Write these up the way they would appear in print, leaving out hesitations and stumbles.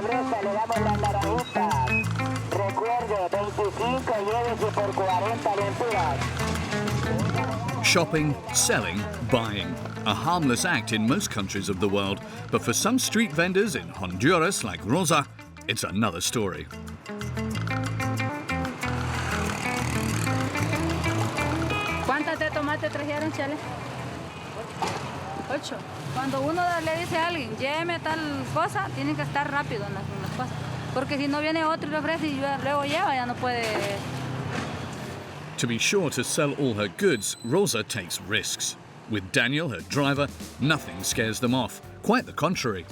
pobreza le damos la naranjita. Recuerde, 25 llévese por 40 lempiras. Shopping, selling, buying. A harmless act in most countries of the world, but for some street vendors in Honduras like Rosa, it's another story. ¿Cuántas de tomate trajeron, Chale? 8. Cuando uno le dice a alguien, lléveme tal cosa, tienen que estar rápido en las cosas. Porque si no viene otro y le ofrece y luego lleva, ya no puede. To be sure to sell all her goods, Rosa takes risks. With Daniel, her driver, nothing scares them off. Quite the contrary.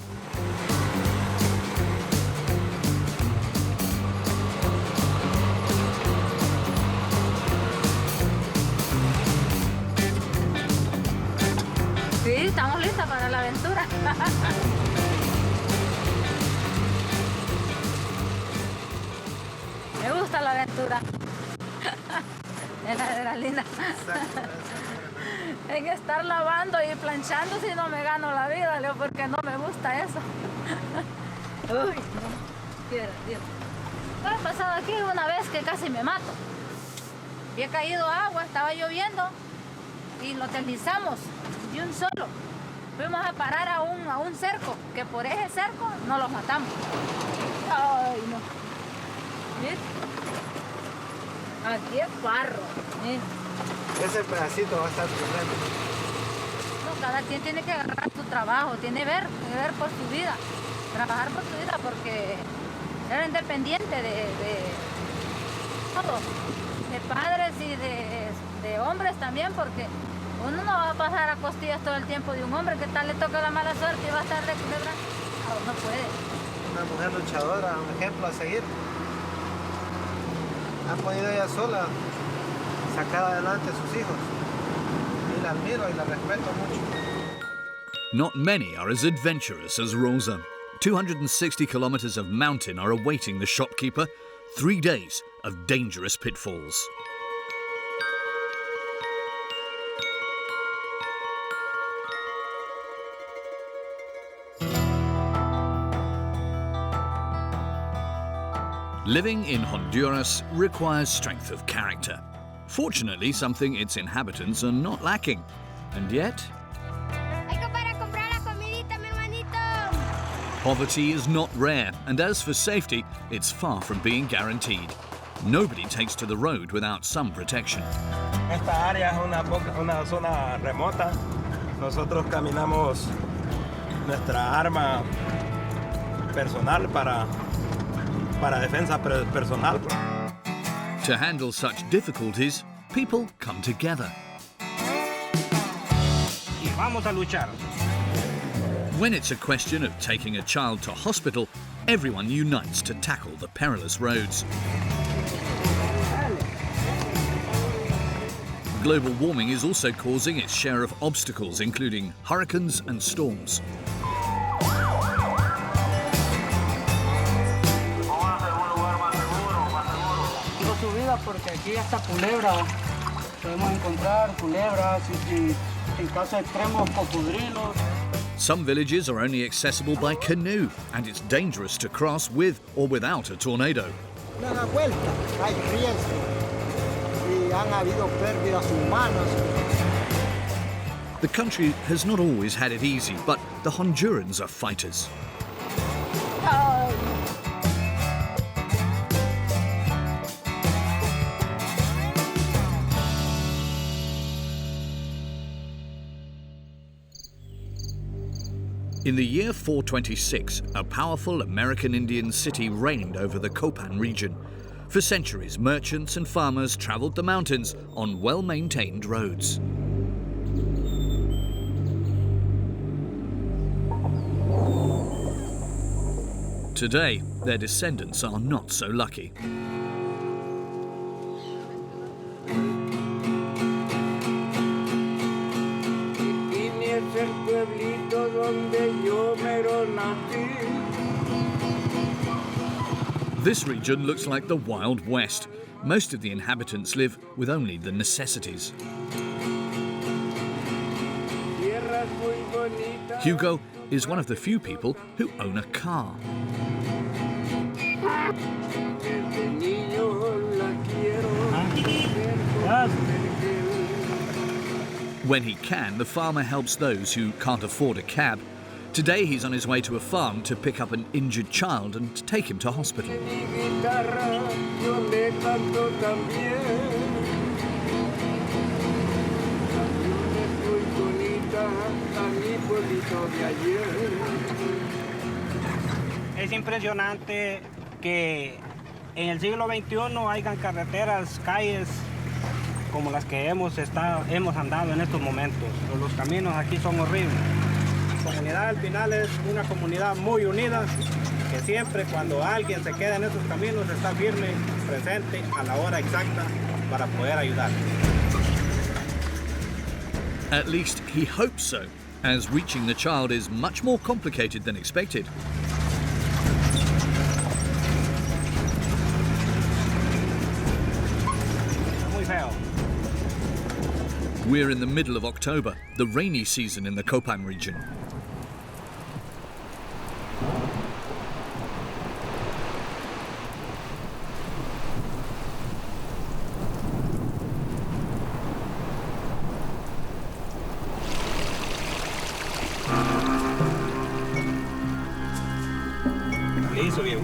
Sí, estamos listas para la aventura. Me gusta la aventura. Es la adrenalina. En estar lavando y planchando si no me gano la vida, Leo, porque no me gusta eso. Uy, no. Dios. Me ha pasado aquí una vez que casi me mato. Había caído agua, estaba lloviendo y lo deslizamos de un solo. Fuimos a parar a un cerco, que por ese cerco no los matamos. Ay, no. ¿Viste? Aquí es barro. Ese pedacito va a estar tremendo. No, cada quien tiene que agarrar su trabajo, tiene que ver por su vida, trabajar por su vida, porque ser independiente de todo, de padres y de hombres también, porque uno no va a pasar a costillas todo el tiempo de un hombre que tal le toca la mala suerte y va a estar de culebra. No puede. Una mujer luchadora, un ejemplo a seguir. Ha podido ella sola sacar adelante a sus hijos. Y la admiro y la respeto mucho. Not many are as adventurous as Rosa. 260 kilometers of mountain are awaiting the shopkeeper. 3 days of dangerous pitfalls. Living in Honduras requires strength of character. Fortunately, something its inhabitants are not lacking. And yet, poverty is not rare, and as for safety, it's far from being guaranteed. Nobody takes to the road without some protection. Esta área es una zona remota. Nosotros caminamos nuestra arma personal para defensa personal. To handle such difficulties, people come together. Y vamos a luchar. When it's a question of taking a child to hospital, everyone unites to tackle the perilous roads. Global warming is also causing its share of obstacles, including hurricanes and storms. Porque aquí hasta culebra podemos encontrar culebras y en caso extremos cocodrilos. Some villages are only accessible by canoe, and it's dangerous to cross with or without a tornado. Una vuelta, hay riesgo y han habido pérdidas humanas. The country has not always had it easy, but the Hondurans are fighters. In the year 426, a powerful American Indian city reigned over the Copan region. For centuries, merchants and farmers traveled the mountains on well-maintained roads. Today, their descendants are not so lucky. This region looks like the Wild West. Most of the inhabitants live with only the necessities. Hugo is one of the few people who own a car. When he can, the farmer helps those who can't afford a cab. Today he's on his way to a farm to pick up an injured child and take him to hospital. Es impresionante que en el siglo XXI hayan carreteras, calles como las que hemos andado en estos momentos. Los caminos aquí son horribles. La comunidad del Pinal es una comunidad muy unida, que siempre cuando alguien se queda en esos caminos está firme, presente a la hora exacta para poder ayudar. At least he hopes so, as reaching the child is much more complicated than expected. Muy feo. We're in the middle of October, the rainy season in the Copan region. Liso, viejo.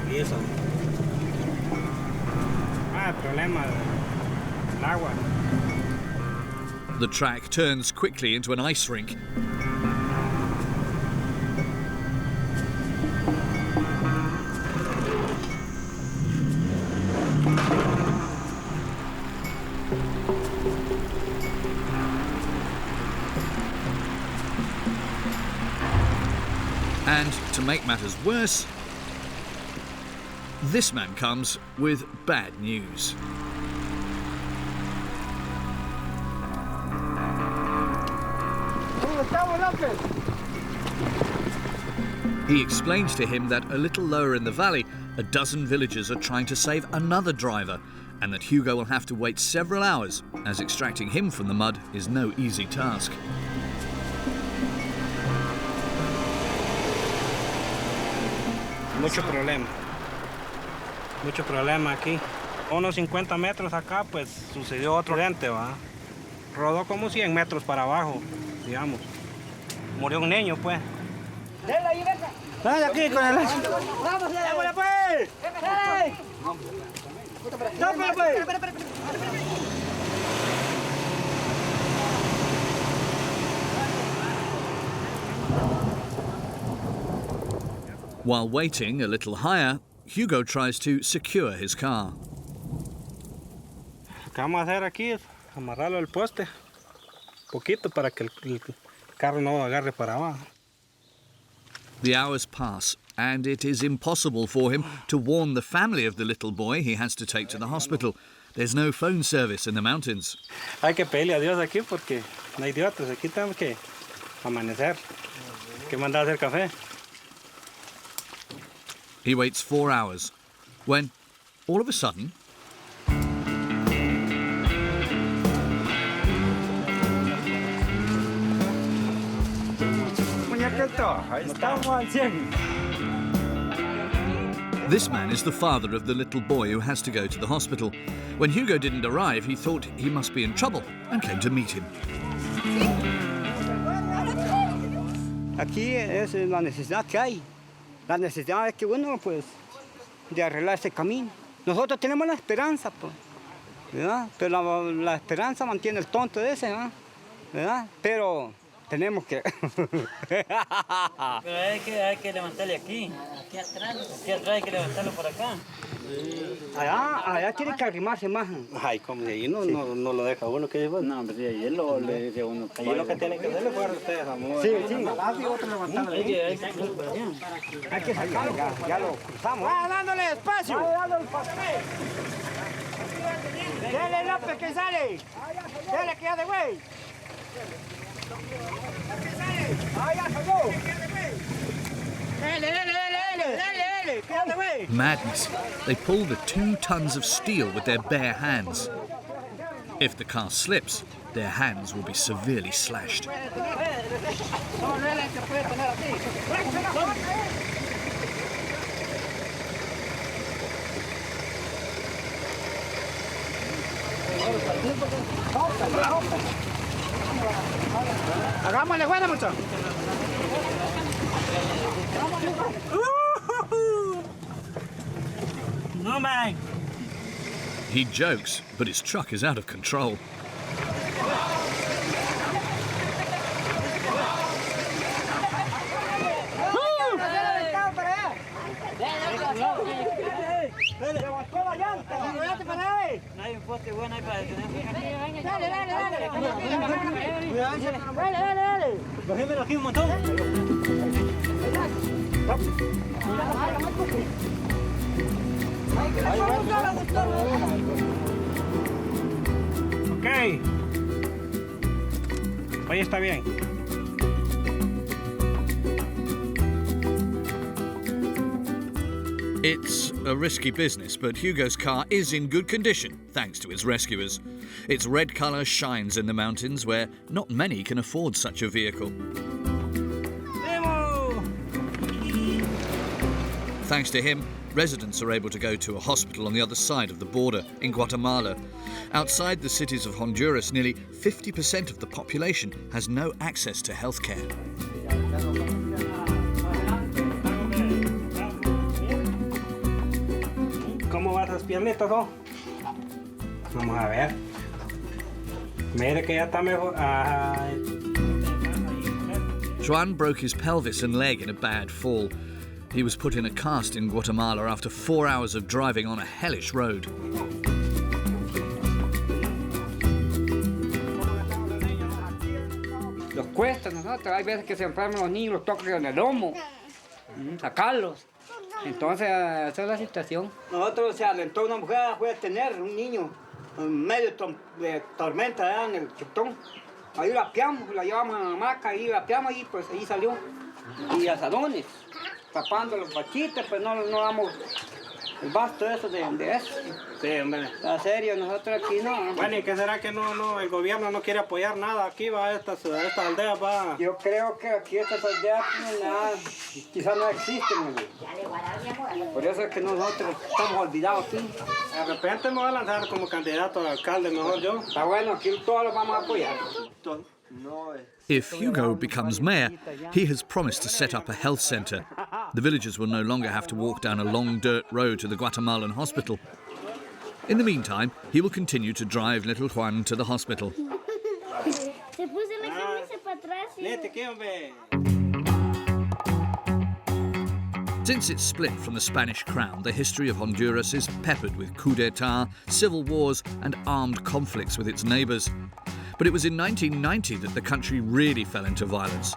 Liso. El problema del agua. The track turns quickly into an ice rink. And to make matters worse, this man comes with bad news. He explains to him that a little lower in the valley, a dozen villagers are trying to save another driver, and that Hugo will have to wait several hours, as extracting him from the mud is no easy task. Mucho problema aquí. Unos 50 metros acá, pues sucedió otro accidente, ¿va? Rodó como 100 metros para abajo, digamos. Murió un niño, pues. ¡Dale aquí con el lazo! ¡Vamos, démosle, pues! ¡Tópale, pues! While waiting a little higher, Hugo tries to secure his car. Lo que vamos a hacer aquí es amarrarlo al poste, poquito para que el carro no agarre para abajo. The hours pass, and it is impossible for him to warn the family of the little boy he has to take to the hospital. There's no phone service in the mountains. Hay que pedirle a Dios aquí porque no hay idiotas. Aquí tenemos que amanecer, que mandar a hacer café. He waits 4 hours, when, all of a sudden, this man is the father of the little boy who has to go to the hospital. When Hugo didn't arrive, he thought he must be in trouble and came to meet him. Aquí es la necesidad que hay. La necesidad es que uno, pues, de arreglar este camino. Nosotros tenemos la esperanza, pues, ¿verdad? Pero la esperanza mantiene el tonto ese, ¿verdad? Pero tenemos que... Pero hay que levantarle aquí atrás hay que levantarlo por acá. Allá tiene que arrimarse más. Ay, como de ahí no lo deja uno que lleva. No, hombre, ahí le dice uno. Ahí lo que tienen que hacer es fuera ustedes, amor. Sí. Hay que sacarlo, ya lo cruzamos. ¡Va dándole espacio! ¡Dele, López, que sale! ¡Dele, que ya de güey! Madness. They pull the 2 tons of steel with their bare hands. If the car slips, their hands will be severely slashed. Hagámosle buena, mucho. No, man. He jokes, but his truck is out of control. Hay un poste bueno ahí para detener. Cogémelo aquí un montón. Ok. Hoy está bien. It's a risky business, but Hugo's car is in good condition, thanks to his rescuers. Its red colour shines in the mountains where not many can afford such a vehicle. Thanks to him, residents are able to go to a hospital on the other side of the border in Guatemala. Outside the cities of Honduras, nearly 50% of the population has no access to healthcare. ¿Cómo vas las piernitas, no? Vamos a ver. Mire que ya está mejor. Juan broke his pelvis and leg in a bad fall. He was put in a cast in Guatemala after 4 hours of driving on a hellish road. Los cuesta nosotros, hay veces que se enferman los niños, los tocan en el lomo, sacarlos. Entonces, esa es la situación. Nosotros se alentó una mujer, fue a tener un niño en medio de tormenta allá en el chutón. Ahí rapeamos, la llevamos a la hamaca, ahí rapeamos y pues ahí salió. Y asadones, tapando los bachitos, pues no damos el basto eso de eso. Sí, hombre. En serio, nosotros aquí no. Bueno, ¿y qué será que no el gobierno no quiere apoyar nada aquí, va, estas aldeas, va? Yo creo que aquí estas aldeas pues, nada, quizás no existen. Por eso es que nosotros estamos olvidados aquí. De repente me voy a lanzar como candidato a alcalde, mejor yo. Está bueno, aquí todos los vamos a apoyar. If Hugo becomes mayor, he has promised to set up a health centre. The villagers will no longer have to walk down a long dirt road to the Guatemalan hospital. In the meantime, he will continue to drive little Juan to the hospital. Since its split from the Spanish crown, the history of Honduras is peppered with coups d'etat, civil wars and armed conflicts with its neighbours. But it was in 1990 that the country really fell into violence.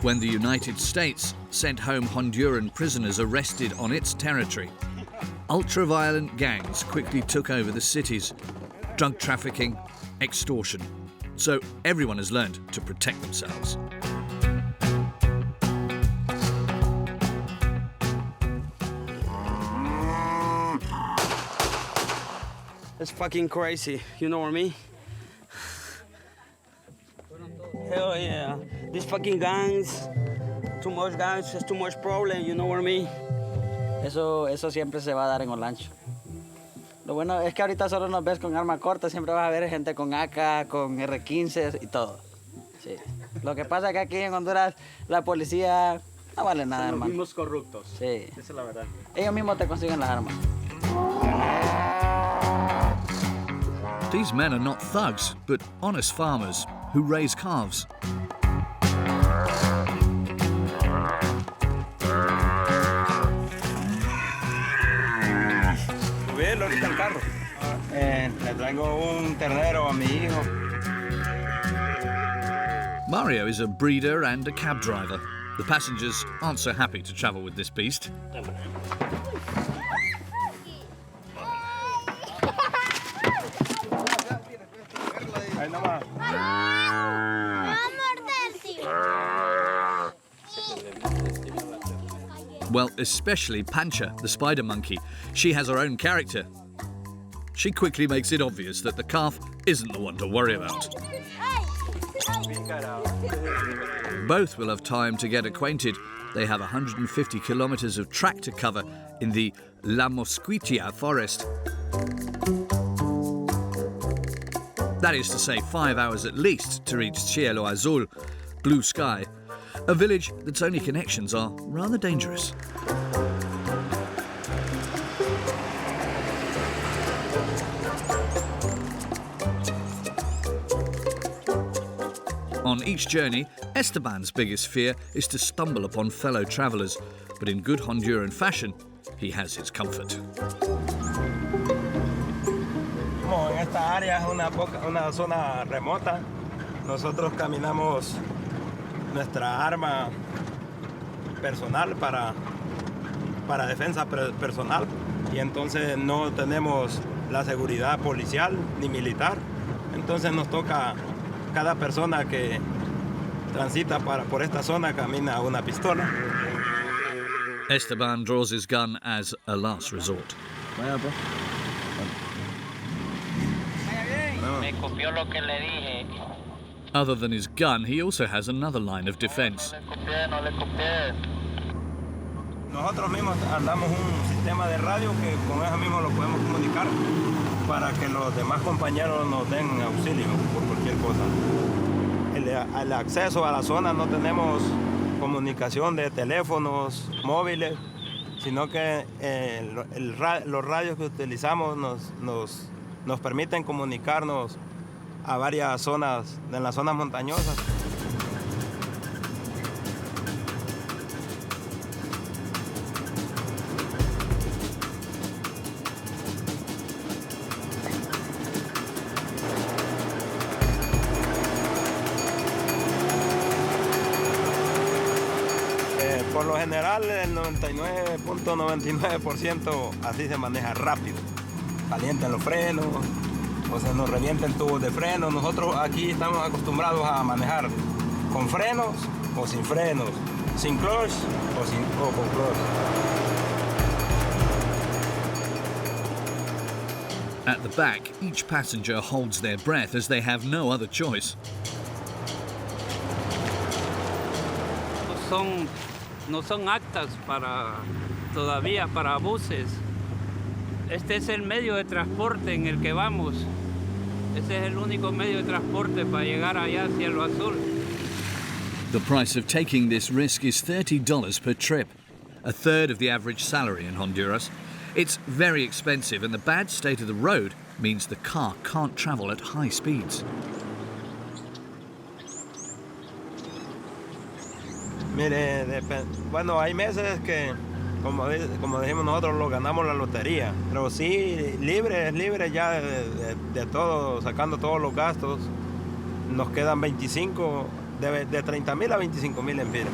When the United States sent home Honduran prisoners arrested on its territory, ultra-violent gangs quickly took over the cities. Drug trafficking, extortion. So everyone has learned to protect themselves. It's fucking crazy, you know what I mean? Hell yeah. These fucking gangs, too much gangs, there's too much problem, you know what I mean? Eso siempre se va a dar en Olancho. Lo bueno es que ahorita solo nos ves con arma corta, siempre vas a ver gente con AK, con R15 y todo. Sí. Lo que pasa es que aquí en Honduras la policía no vale nada, hermano. Son los mismos corruptos. Sí. Esa es la verdad. Ellos mismos te consiguen las armas. These men are not thugs, but honest farmers who raise calves. Subirlo ahorita al carro. Le traigo un ternero a mi hijo. Mario is a breeder and a cab driver. The passengers aren't so happy to travel with this beast. Ahí nomás. Well, especially Pancha, the spider monkey. She has her own character. She quickly makes it obvious that the calf isn't the one to worry about. Both will have time to get acquainted, they have 150 kilometers of track to cover in the La Mosquitia forest. That is to say 5 hours at least to reach Cielo Azul, blue sky, a village that's only connections are rather dangerous. On each journey, Esteban's biggest fear is to stumble upon fellow travellers, but in good Honduran fashion, he has his comfort. Como en esta área es una zona remota, nosotros caminamos nuestra arma personal para defensa personal y entonces no tenemos la seguridad policial ni militar, entonces nos toca cada persona que transita por esta zona camina una pistola. Esteban draws his gun as a last resort. Me copió lo que le dije. Other than his gun, he also has another line of defense. No le copié. Nosotros mismos andamos un sistema de radio que con eso mismo lo podemos comunicar para que los demás compañeros nos den auxilio por cualquier cosa. El acceso a la zona no tenemos comunicación de teléfonos móviles, sino que los radios que utilizamos nos permiten comunicarnos a varias zonas, en las zonas montañosas. Por lo general, el 99.99% así se maneja rápido. Calientan los frenos, o se nos revienta el tubo de freno. Nosotros aquí estamos acostumbrados a manejar con frenos o sin frenos, sin clutch o con clutch. At the back, each passenger holds their breath as they have no other choice. No son aptas todavía para buses. Este es el medio de transporte en el que vamos. Ese es el único medio de transporte para llegar allá hacia lo azul. The price of taking this risk is $30 per trip, a third of the average salary in Honduras. It's very expensive, and the bad state of the road means the car can't travel at high speeds. Mire, bueno, hay meses que, como decimos nosotros, lo ganamos la lotería. Pero sí, libre ya de todo, sacando todos los gastos, nos quedan 25, de 30,000 a 25,000 empiras.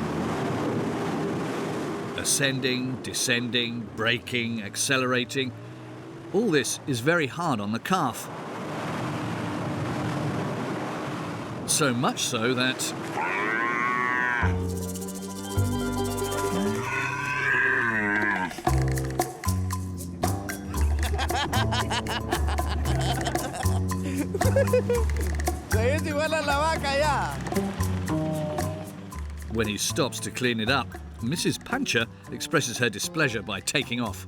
Ascending, descending, braking, accelerating. All this is very hard on the calf. So much so that when he stops to clean it up, Mrs. Pancha expresses her displeasure by taking off.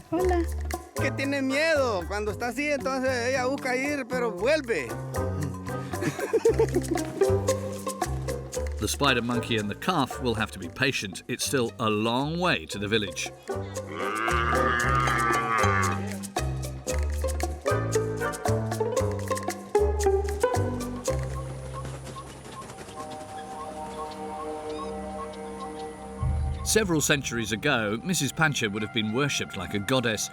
Hola. Que tiene miedo. Cuando está así, entonces ella busca ir, pero vuelve. The spider monkey and the calf will have to be patient. It's still a long way to the village. Several centuries ago, Mrs. Pancha would have been worshipped like a goddess.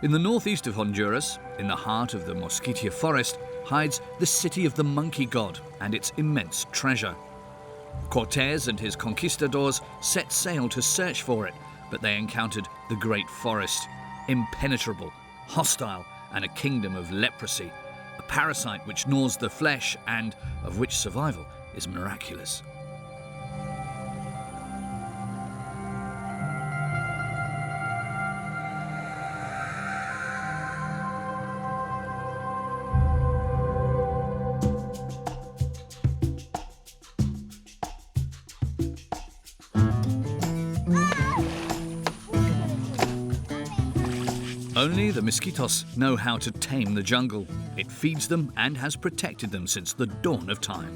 In the northeast of Honduras, in the heart of the Mosquitia forest, hides the city of the monkey god and its immense treasure. Cortés and his conquistadors set sail to search for it, but they encountered the great forest, impenetrable, hostile, and a kingdom of leprosy, a parasite which gnaws the flesh and of which survival is miraculous. Only the mosquitoes know how to tame the jungle. It feeds them and has protected them since the dawn of time.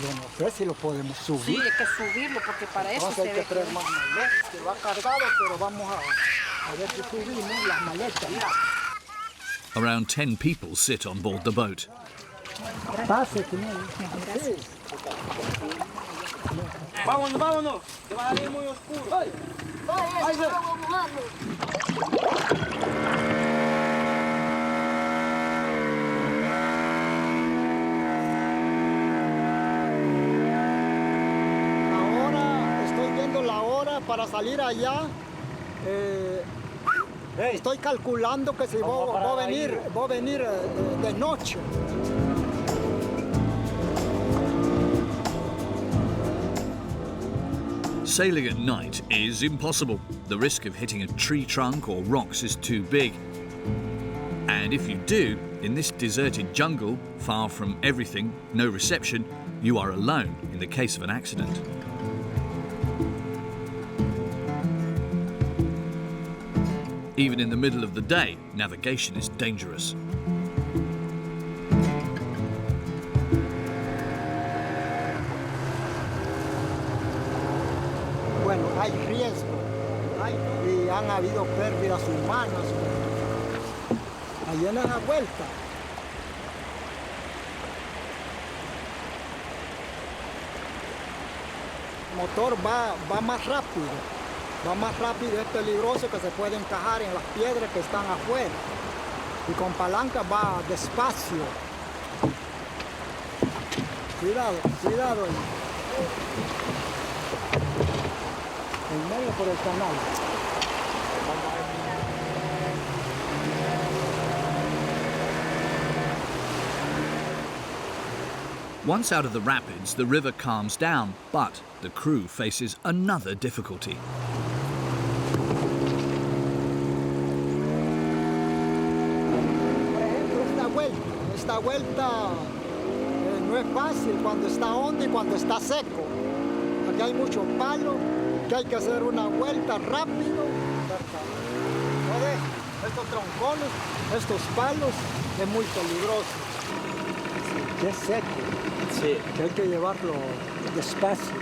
Yo no sé si lo podemos subir. Sí, hay que subirlo porque para eso Entonces se hay ve que traer más maletas, que va cargado, pero vamos a ver si subimos las maletas. Around 10 people sit on board the boat. Pase, sí. Vámonos, vámonos, que va a salir muy oscuro. ¡Ay! Para salir allá, estoy calculando que si va a venir de noche. Sailing at night is impossible. The risk of hitting a tree trunk or rocks is too big. And if you do, in this deserted jungle, far from everything, no reception, you are alone in the case of an accident. Even in the middle of the day, navigation is dangerous. Bueno, hay riesgo, y han habido pérdidas humanas. Ahí en la vuelta. El motor va más rápido. Va más rápido, es peligroso que se puede encajar en las piedras que están afuera. Y con palanca va despacio. Cuidado, cuidado. En medio por el canal. Once out of the rapids, the river calms down, but the crew faces another difficulty. Esta vuelta no es fácil cuando está hondo y cuando está seco. Aquí hay muchos palos, que hay que hacer una vuelta rápido. Estos troncones, estos palos, es muy peligroso. Que es seco, sí. Que hay que llevarlo despacio.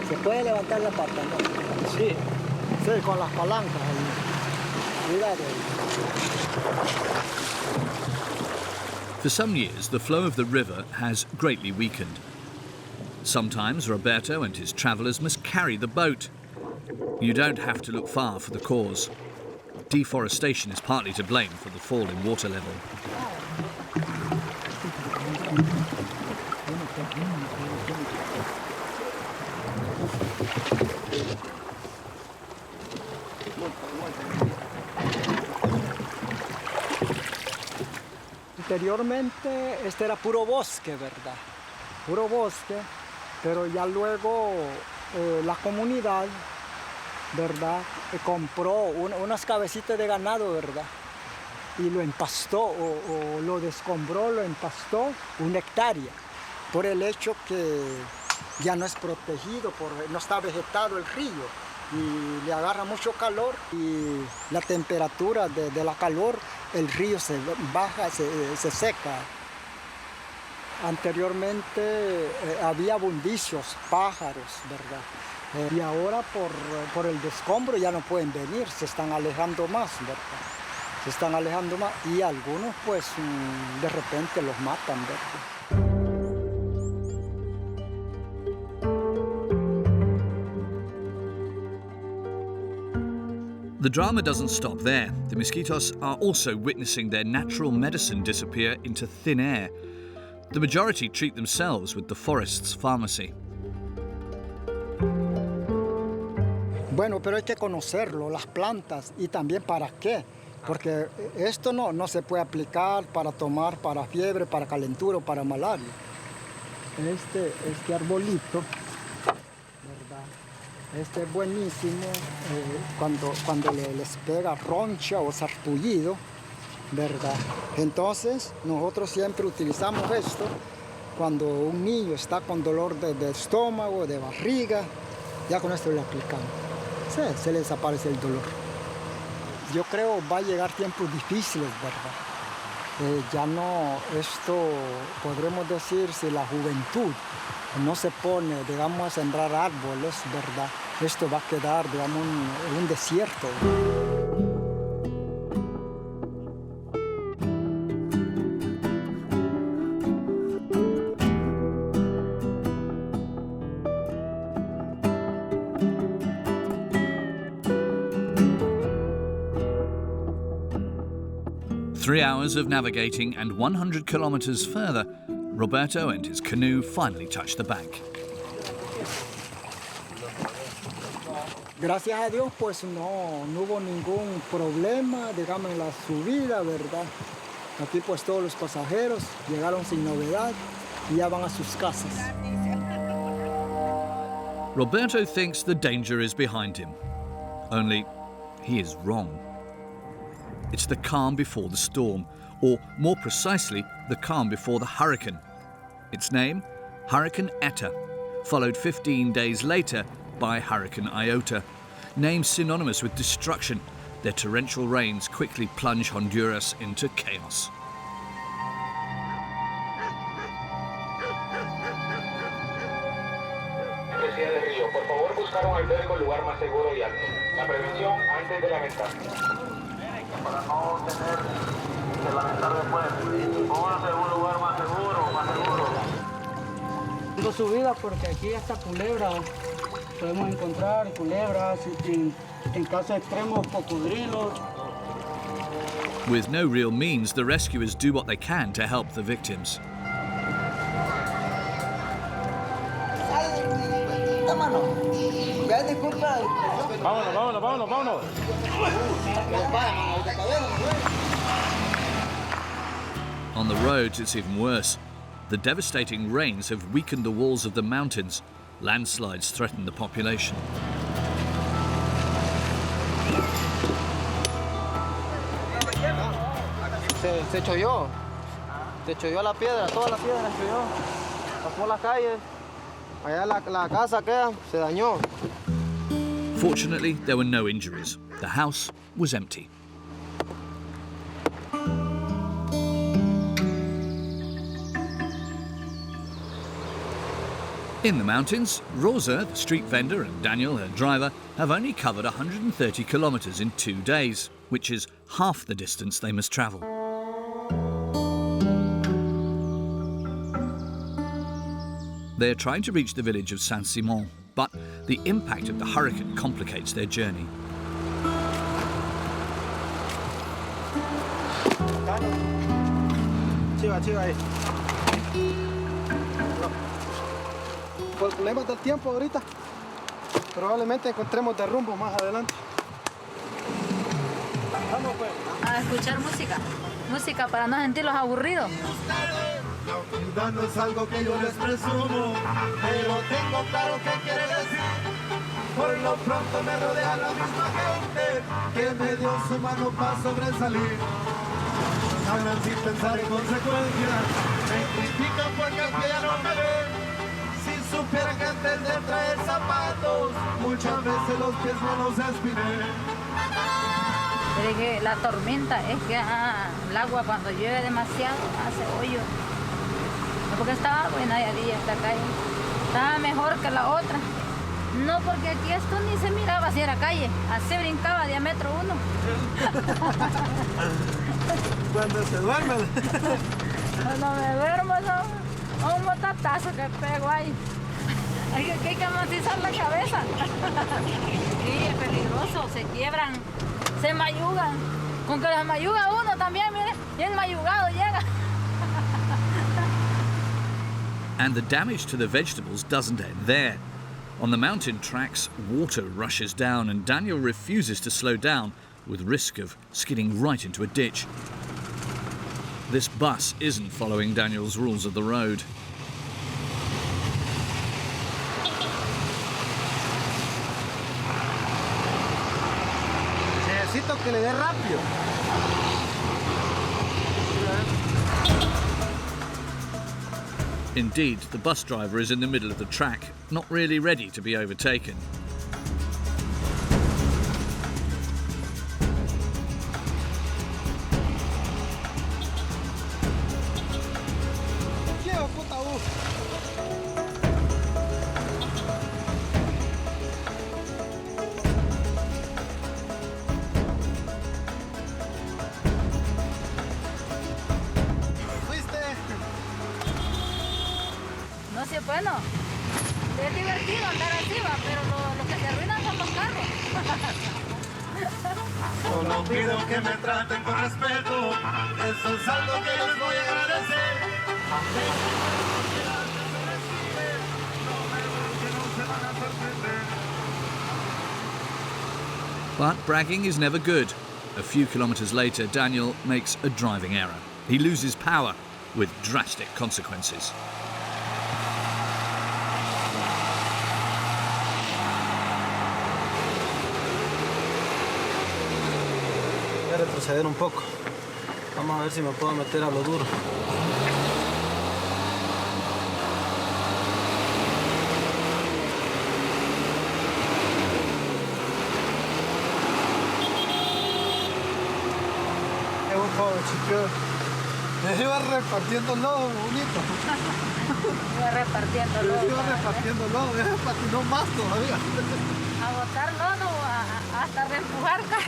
¿Se puede levantar la pata, no? Sí. Sí, con las palancas. Cuidado. For some years, the flow of the river has greatly weakened. Sometimes Roberto and his travellers must carry the boat. You don't have to look far for the cause. Deforestation is partly to blame for the fall in water level. Anteriormente este era puro bosque, ¿verdad? Puro bosque, pero ya luego la comunidad, ¿verdad? Compró unas cabecitas de ganado, ¿verdad? Y lo empastó o lo descombró, lo empastó 1 hectárea, por el hecho que ya no es protegido, no está vegetado el río y le agarra mucho calor y la temperatura de la calor, el río se baja, se seca. Anteriormente había abundicios, pájaros, ¿verdad? Y ahora por el descombro ya no pueden venir, se están alejando más, ¿verdad? Se están alejando más y algunos pues de repente los matan, ¿verdad? The drama doesn't stop there. The mosquitoes are also witnessing their natural medicine disappear into thin air. The majority treat themselves with the forest's pharmacy. Bueno, pero hay que conocerlo, las plantas, y también para qué. Porque esto no se puede aplicar para tomar para fiebre, para calentura o para malaria. Este arbolito, ¿verdad? Este es buenísimo cuando les pega roncha o sarpullido, ¿verdad? Entonces, nosotros siempre utilizamos esto cuando un niño está con dolor de estómago, de barriga, ya con esto le aplicamos. Se le desaparece el dolor. Yo creo va a llegar tiempos difíciles, ¿verdad? Ya no, esto podremos decir, si la juventud no se pone, digamos, a sembrar árboles, ¿verdad? Esto va a quedar, digamos, en un desierto. Three hours of navigating and 100 kilometers further, Roberto and his canoe finally touch the bank. Gracias a Dios, pues no hubo ningún problema, digamos, en la subida, ¿verdad? Aquí pues todos los pasajeros llegaron sin novedad y ya van a sus casas. Roberto thinks the danger is behind him. Only, he is wrong. It's the calm before the storm, or more precisely, the calm before the hurricane. Its name, Hurricane Eta, followed 15 days later by Hurricane Iota. Names synonymous with destruction, their torrential rains quickly plunge Honduras into chaos. Por favor, buscar un albergue, lugar más seguro y alto. La prevención antes de lamentar. Para no tener que lamentar después, pónganse en un lugar más seguro, más seguro. Tengo subida porque aquí hasta culebras podemos encontrar, culebras, en casos extremos, cocodrilos. With no real means, the rescuers do what they can to help the victims. Vámonos. On the roads, it's even worse. The devastating rains have weakened the walls of the mountains. Landslides threaten the population. Se cholló la piedra, toda la piedra se cholló. Pasó la calle, allá la casa queda, se dañó. Fortunately, there were no injuries. The house was empty. In the mountains, Rosa, the street vendor, and Daniel, her driver, have only covered 130 kilometers in 2 days, which is half the distance they must travel. They are trying to reach the village of San Simon, but the impact of the hurricane complicates their journey. Chiva ahí. Por problemas del tiempo ahorita, probablemente encontremos de rumbo más adelante. Vamos pues. A escuchar música para no sentirlos aburridos. La humildad no es algo que yo les presumo, pero tengo claro qué quiere decir. Por lo pronto me rodea la misma gente que me dio su mano para sobresalir. Hablan sin pensar en consecuencias, me critican porque aunque ya no me ven. Si supieran que antes de traer zapatos, muchas veces los pies no los espiné. Pero que la tormenta es que el agua cuando llueve demasiado hace hoyo. Porque estaba buena ya esta calle. Estaba mejor que la otra. No, porque aquí esto ni se miraba si era calle. Así brincaba diámetro 1. Cuando se duerme. Cuando me duermo, no, un motatazo que pego ahí. Hay que amortizar la cabeza. Sí, es peligroso. Se quiebran, se mayugan. Con que les mayuga uno también, mire, bien mayugado llega. And the damage to the vegetables doesn't end there. On the mountain tracks, water rushes down and Daniel refuses to slow down with risk of skidding right into a ditch. This bus isn't following Daniel's rules of the road. que le dé rápido. Indeed, the bus driver is in the middle of the track, not really ready to be overtaken. No sé, bueno, es divertido andar así, va, pero lo que se arruinan son los carros. Solo pido que me traten con respeto, eso es algo que les voy a agradecer. But bragging is never good. A few kilometres later, Daniel makes a driving error. He loses power with drastic consequences. Voy a retroceder un poco. Vamos a ver si me puedo meter a lo duro. Es un pobre chico. Me iba repartiendo lodo, bonito. Iba repartiendo lodo. Me iba repartiendo lodo, me patinó más todavía. A botar lodo, hasta reempujar carros.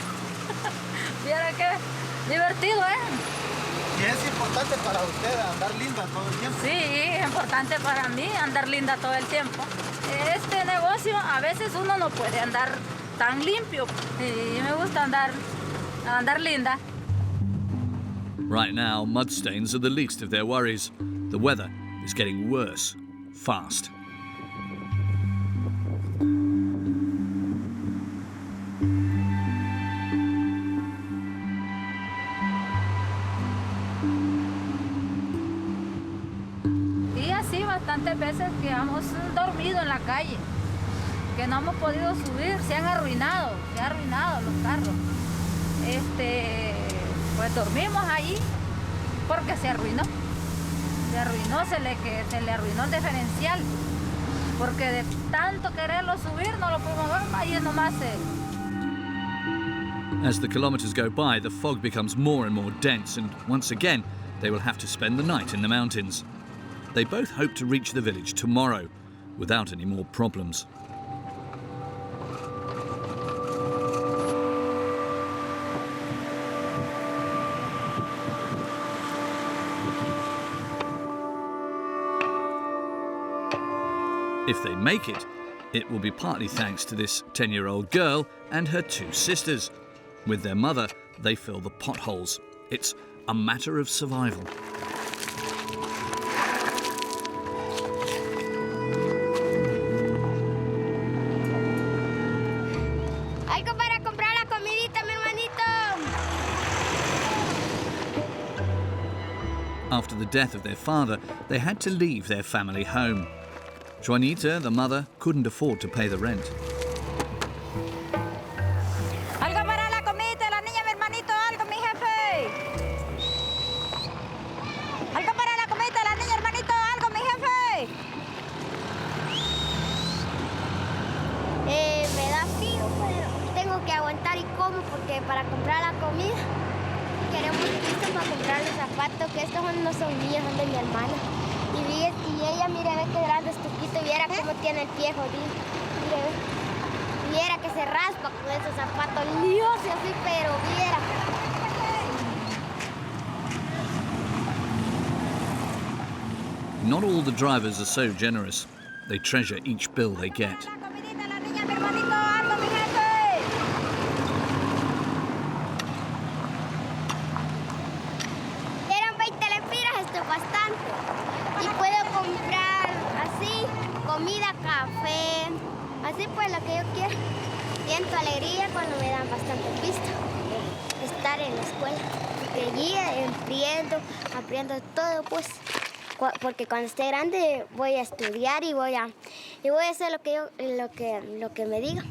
Viera qué divertido, ¿eh? Y es importante para usted andar linda todo el tiempo. Sí, es importante para mí andar linda todo el tiempo. Este negocio a veces uno no puede andar tan limpio y me gusta andar linda. Right now, mud stains are the least of their worries. The weather is getting worse, fast. Y así bastantes veces que hemos dormido en la calle, que no hemos podido subir, se han arruinado los carros. Pues dormimos ahí porque se arruinó, se le arruinó el diferencial, porque de tanto quererlo subir no lo pudimos ver, ahí nomás As the kilometres go by, the fog becomes more and more dense, and once again, they will have to spend the night in the mountains. They both hope to reach the village tomorrow without any more problems. If they make it, it will be partly thanks to this 10-year-old girl and her two sisters. With their mother, they fill the potholes. It's a matter of survival. Algo para comprar la comidita, mi hermanito. After the death of their father, they had to leave their family home. Juanita, the mother, couldn't afford to pay the rent. Algo para la comidita, la niña, mi hermanito, algo, mi jefe. Algo para la comidita, la niña, hermanito, algo, mi jefe. Me da frío, pero tengo que aguantar y como porque para comprar la comida queremos listos para comprar los zapatos, que estos no son míos, son de mi hermana. Y ella, mire, ve que grande es tuquito y viera cómo tiene el pie jodido. Mire, viera que se raspa con esos zapatos líos y así, pero viera. Not all the drivers are so generous. They treasure each bill they get. Eran 20 lempiras, esto es bastante. Y puedo comprar así, comida, café, así pues lo que yo quiero. Siento alegría cuando me dan bastante pista. Estar en la escuela, porque allí aprendo todo pues. Porque cuando esté grande voy a estudiar y voy a hacer lo que me digan.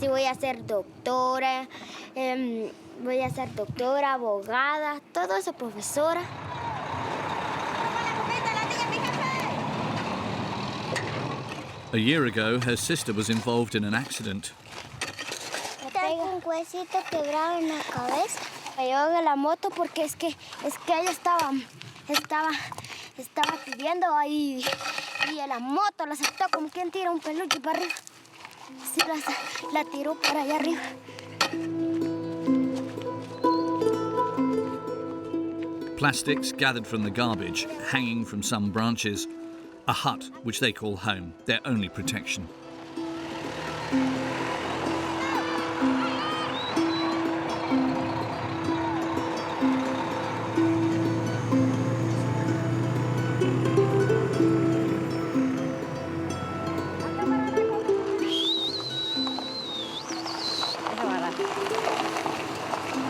si voy a ser doctora, abogada, todo eso, profesora. A year ago, her sister was involved in an accident. Tengo un huesito quebrado en la cabeza. Me llevan en la moto porque es que ella estaba pidiendo ahí y en la moto la aceptó como quien tira un peluche para arriba. Sí, la tiró para allá arriba. Plastics gathered from the garbage, hanging from some branches. A hut, which they call home, their only protection.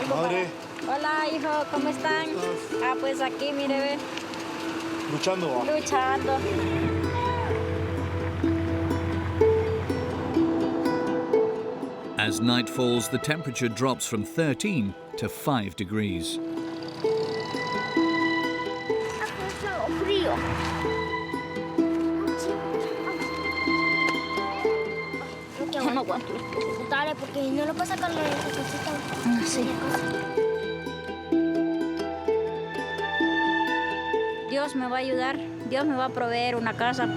Madre. Hola, hijo, ¿cómo están? Ah, pues aquí, mire, ve. Luchando, ¿va? Luchando. As night falls, the temperature drops from 13 to 5 degrees. Frío. Ya no aguanto. Dale, porque no lo puedo sacar la cosita. Sí. Dios me va a ayudar, Dios me va a proveer una casa.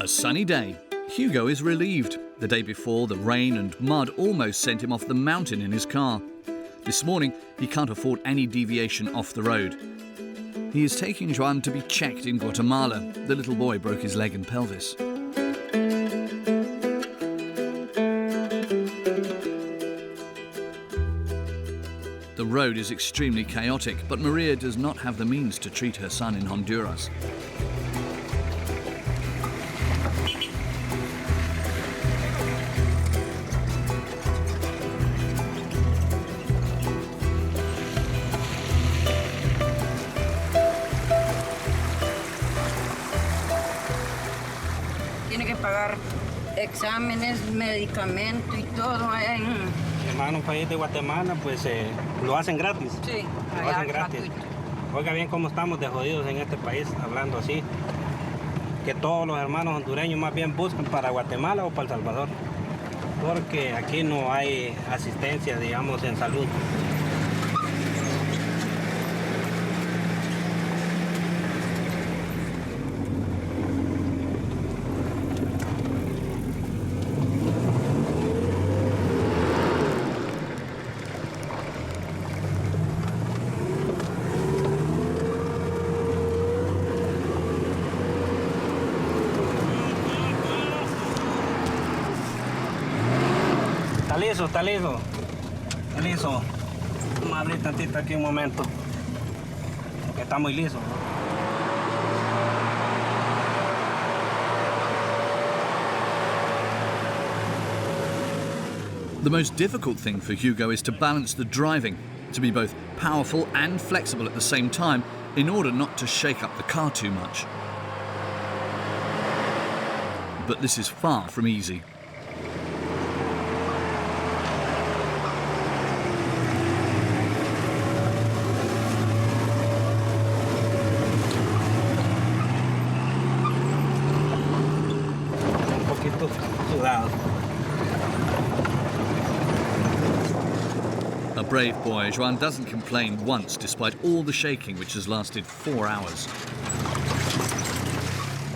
A sunny day. Hugo is relieved. The day before, the rain and mud almost sent him off the mountain in his car. This morning, he can't afford any deviation off the road. He is taking Juan to be checked in Guatemala. The little boy broke his leg and pelvis. The road is extremely chaotic, but Maria does not have the means to treat her son in Honduras. Tiene que pagar exámenes, medicamento y todo allá en... Hermano, un país de Guatemala, pues lo hacen gratis. Sí, lo hacen gratis. Oiga bien cómo estamos de jodidos en este país, hablando así. Que todos los hermanos hondureños más bien buscan para Guatemala o para El Salvador. Porque aquí no hay asistencia, digamos, en salud. Está liso. Vamos a abrir tantito aquí un momento, porque está muy liso. The most difficult thing for Hugo is to balance the driving, to be both powerful and flexible at the same time in order not to shake up the car too much. But this is far from easy. A brave boy, Juan doesn't complain once despite all the shaking which has lasted 4 hours.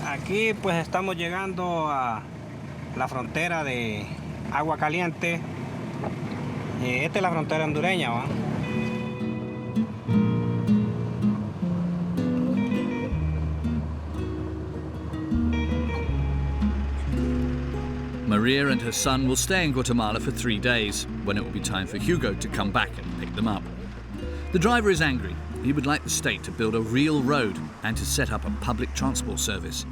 Aquí pues estamos llegando a la frontera de Agua Caliente. Esta es la frontera hondureña, ¿va? Maria and her son will stay in Guatemala for 3 days, when it will be time for Hugo to come back and pick them up. The driver is angry. he would like the state to build a real road and to set up a public transport service.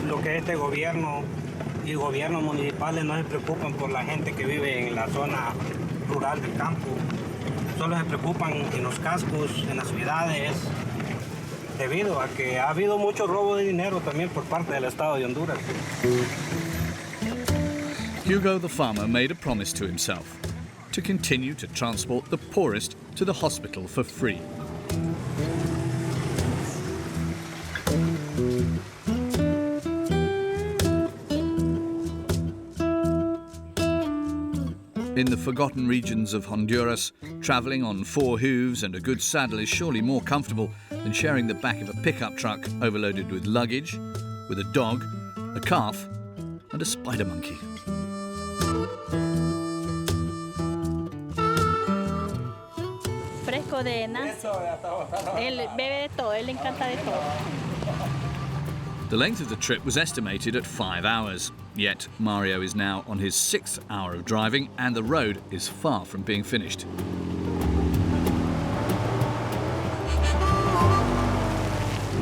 Lo que este gobierno y gobiernos municipales no se preocupan por la gente que vive en la zona rural del campo. Solo se preocupan en los cascos, en las ciudades, debido a que ha habido mucho robo de dinero también por parte del Estado de Honduras. Hugo the farmer made a promise to himself to continue to transport the poorest to the hospital for free. In the forgotten regions of Honduras, travelling on 4 hooves and a good saddle is surely more comfortable than sharing the back of a pickup truck overloaded with luggage, with a dog, a calf and a spider monkey. Fresco de nace. Él bebe de todo, él le encanta de todo. The length of the trip was estimated at 5 hours, yet Mario is now on his 6th hour of driving and the road is far from being finished.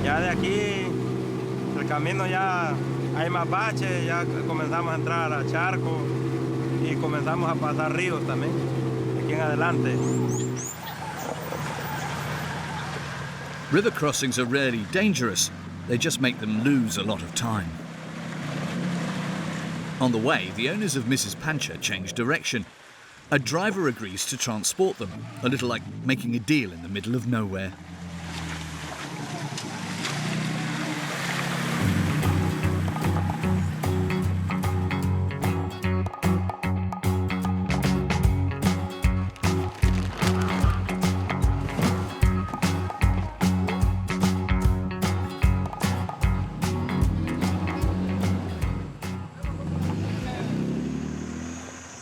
Ya de aquí, el camino ya hay más baches, ya comenzamos a entrar a charcos y comenzamos a pasar ríos también, aquí en adelante. River crossings are rarely dangerous, they just make them lose a lot of time. On the way, the owners of Mrs. Pancha change direction. A driver agrees to transport them, a little like making a deal in the middle of nowhere.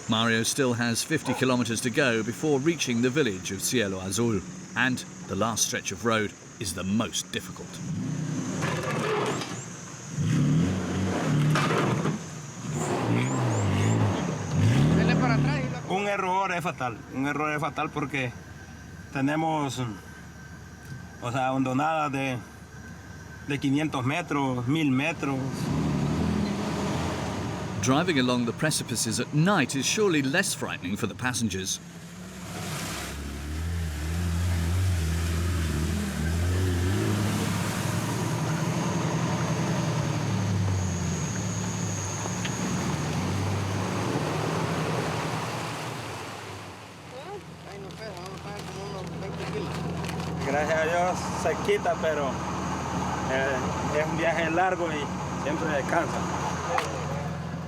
Mario still has 50 kilometers to go before reaching the village of Cielo Azul, and the last stretch of road is the most difficult. Un error es fatal porque tenemos, o sea, hondonadas de 500 metros, 1000 metros. Driving along the precipices at night is surely less frightening for the passengers. Gracias a Dios se quita, pero es un viaje largo y siempre descansa.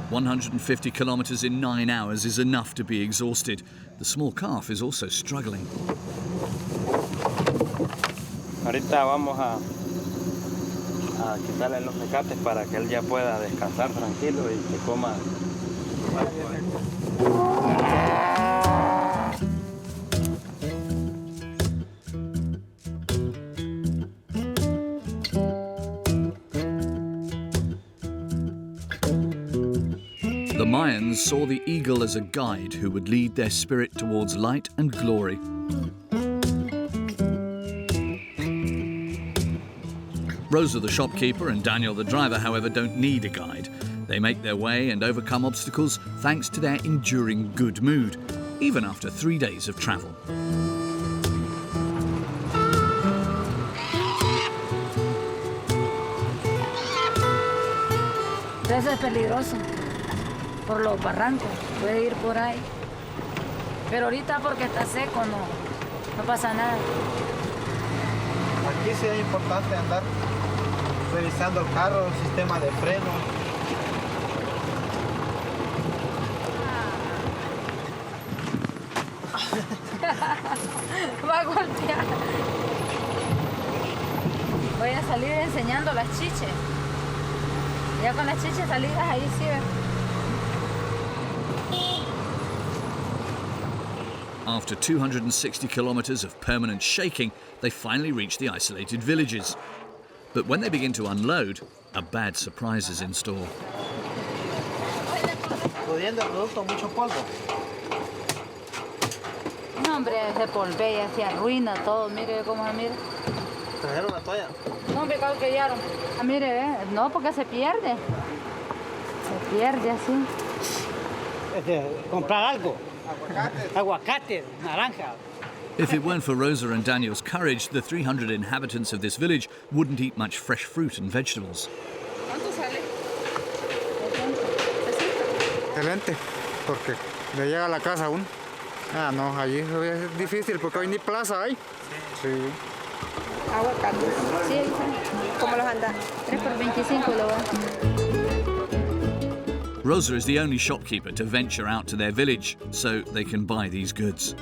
150 kilometers in 9 hours is enough to be exhausted. The small calf is also struggling. Ahorita vamos a quitarle los mecates para que él ya pueda descansar tranquilo y que coma. The Mayans saw the eagle as a guide who would lead their spirit towards light and glory. Rosa the shopkeeper and Daniel the driver, however, don't need a guide. They make their way and overcome obstacles thanks to their enduring good mood, even after 3 days of travel. Eso es peligroso. Por los barrancos, puede ir por ahí. Pero ahorita porque está seco no pasa nada. Aquí sí es importante andar revisando el carro, el sistema de freno. Va a golpear. Voy a salir enseñando las chiches. Ya con las chiches salidas ahí sí ven. After 260 kilometers of permanent shaking, they finally reach the isolated villages. But when they begin to unload, a bad surprise is in store. Pudiendo el producto mucho polvo. No, hombre, se polvea, se arruina todo. Mire cómo se mira. ¿Trajeron la toalla? No, hombre, claro que ya. Ah, mire, no, porque se pierde. Se pierde así. Comprar algo. Aguacate, naranja. If it weren't for Rosa and Daniel's courage, the 300 inhabitants of this village wouldn't eat much fresh fruit and vegetables. ¿Cuánto sale? Excelente, porque le llega a la casa aún. Ah, no, allí es difícil porque hoy ni plaza hay. Sí. Aguacate. Sí, ¿cómo los anda? 3 por 25 lo va. Rosa is the only shopkeeper to venture out to their village, so they can buy these goods.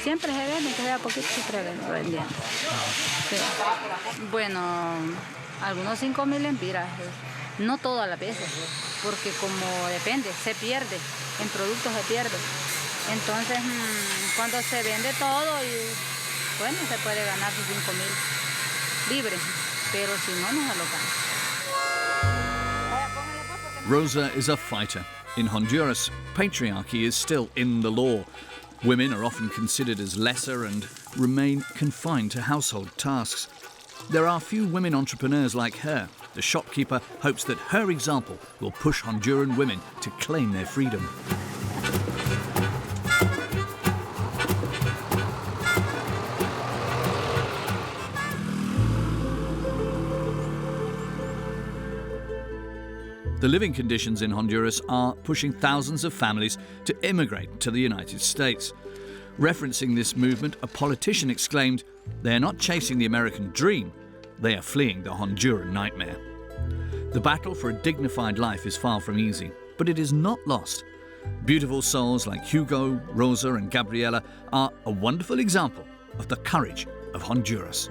Siempre se vende, que sea poquito, siempre vendiendo. Sí. Bueno, algunos 5.000 lempiras, no todas las veces, porque como depende, se pierde, en productos se pierde. Entonces, cuando se vende todo, y, bueno, se puede ganar sus 5.000 libres, pero si no, no se lo gana. Rosa is a fighter. In Honduras, patriarchy is still in the law. Women are often considered as lesser and remain confined to household tasks. There are few women entrepreneurs like her. The shopkeeper hopes that her example will push Honduran women to claim their freedom. The living conditions in Honduras are pushing thousands of families to immigrate to the United States. Referencing this movement, a politician exclaimed, "They are not chasing the American dream, they are fleeing the Honduran nightmare." The battle for a dignified life is far from easy, but it is not lost. Beautiful souls like Hugo, Rosa and Gabriela are a wonderful example of the courage of Honduras.